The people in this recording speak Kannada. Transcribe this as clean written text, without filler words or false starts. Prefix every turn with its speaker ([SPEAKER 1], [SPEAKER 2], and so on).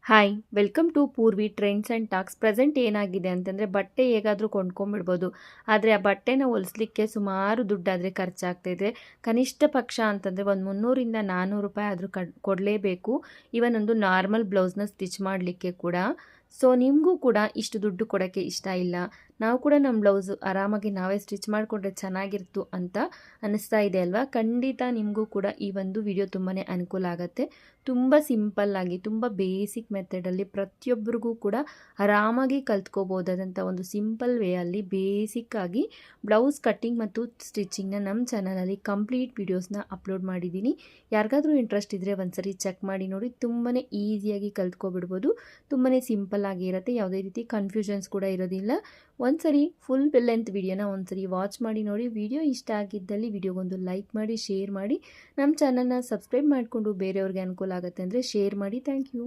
[SPEAKER 1] Hi welcome to Purvi trends and talks. Present ಏನಾಗಿದೆ ಅಂತಂದರೆ ಬಟ್ಟೆ ಹೇಗಾದರೂ ಕೊಂಡ್ಕೊಂಬಿಡ್ಬೋದು, ಆದರೆ ಆ ಬಟ್ಟೆನ ಹೊಲಿಸ್ಲಿಕ್ಕೆ ಸುಮಾರು ದುಡ್ಡಾದರೆ ಖರ್ಚಾಗ್ತಾಯಿದೆ. ಕನಿಷ್ಠ ಪಕ್ಷ ಅಂತಂದರೆ ಒಂದು 300 ರಿಂದ 400 ರೂಪಾಯಿ ಆದರೂ ಕೊಡಲೇಬೇಕು. ಇವನ್ ಒಂದು ನಾರ್ಮಲ್ ಬ್ಲೌಸ್ನ ಸ್ಟಿಚ್ ಮಾಡಲಿಕ್ಕೆ ಕೂಡ. ಸೊ ನಿಮಗೂ ಕೂಡ ಇಷ್ಟು ದುಡ್ಡು ಕೊಡೋಕ್ಕೆ ಇಷ್ಟ ಇಲ್ಲ, ನಾವು ಕೂಡ ನಮ್ಮ ಬ್ಲೌಸು ಆರಾಮಾಗಿ ನಾವೇ ಸ್ಟಿಚ್ ಮಾಡಿಕೊಂಡ್ರೆ ಚೆನ್ನಾಗಿರ್ತು ಅಂತ ಅನ್ನಿಸ್ತಾ ಇದೆ ಅಲ್ವಾ? ಖಂಡಿತ ನಿಮಗೂ ಕೂಡ ಈ ಒಂದು ವಿಡಿಯೋ ತುಂಬಾ ಅನುಕೂಲ ಆಗುತ್ತೆ. ತುಂಬ ಸಿಂಪಲ್ಲಾಗಿ, ತುಂಬ ಬೇಸಿಕ್ ಮೆಥಡಲ್ಲಿ ಪ್ರತಿಯೊಬ್ಬರಿಗೂ ಕೂಡ ಆರಾಮಾಗಿ ಕಲ್ತ್ಕೋಬೋದಾದಂಥ ಒಂದು ಸಿಂಪಲ್ ವೇಯಲ್ಲಿ ಬೇಸಿಕ್ಕಾಗಿ ಬ್ಲೌಸ್ ಕಟ್ಟಿಂಗ್ ಮತ್ತು ಸ್ಟಿಚಿಂಗ್ನ ನಮ್ಮ ಚಾನಲಲ್ಲಿ ಕಂಪ್ಲೀಟ್ ವೀಡಿಯೋಸ್ನ ಅಪ್ಲೋಡ್ ಮಾಡಿದ್ದೀನಿ. ಯಾರಿಗಾದರೂ ಇಂಟ್ರೆಸ್ಟ್ ಇದ್ದರೆ ಒಂದ್ಸರಿ ಚೆಕ್ ಮಾಡಿ ನೋಡಿ. ತುಂಬಾ ಈಸಿಯಾಗಿ ಕಲ್ತ್ಕೊಬಿಡ್ಬೋದು. ತುಂಬಾ ಸಿಂಪಲ್ ಆಗಿ ಇರುತ್ತೆ, ಯಾವುದೇ ರೀತಿ ಕನ್ಫ್ಯೂಷನ್ಸ್ ಕೂಡ ಇರೋದಿಲ್ಲ. ಒಂದ್ಸರಿ ಫುಲ್ ಲೆಂತ್ ವಿಡಿಯೋನ ಒಂದ್ಸರಿ ವಾಚ್ ಮಾಡಿ ನೋಡಿ. ವಿಡಿಯೋ ಇಷ್ಟ ಆಗಿದ್ದಲ್ಲಿ ವಿಡಿಯೋಗೊಂದು ಲೈಕ್ ಮಾಡಿ, ಶೇರ್ ಮಾಡಿ, ನಮ್ಮ ಚಾನಲ್ನ ಸಬ್ಸ್ಕ್ರೈಬ್ ಮಾಡಿಕೊಂಡು ಬೇರೆಯವ್ರಿಗೆ ಅನುಕೂಲ ಆಗುತ್ತೆ ಅಂದರೆ ಶೇರ್ ಮಾಡಿ. Thank you.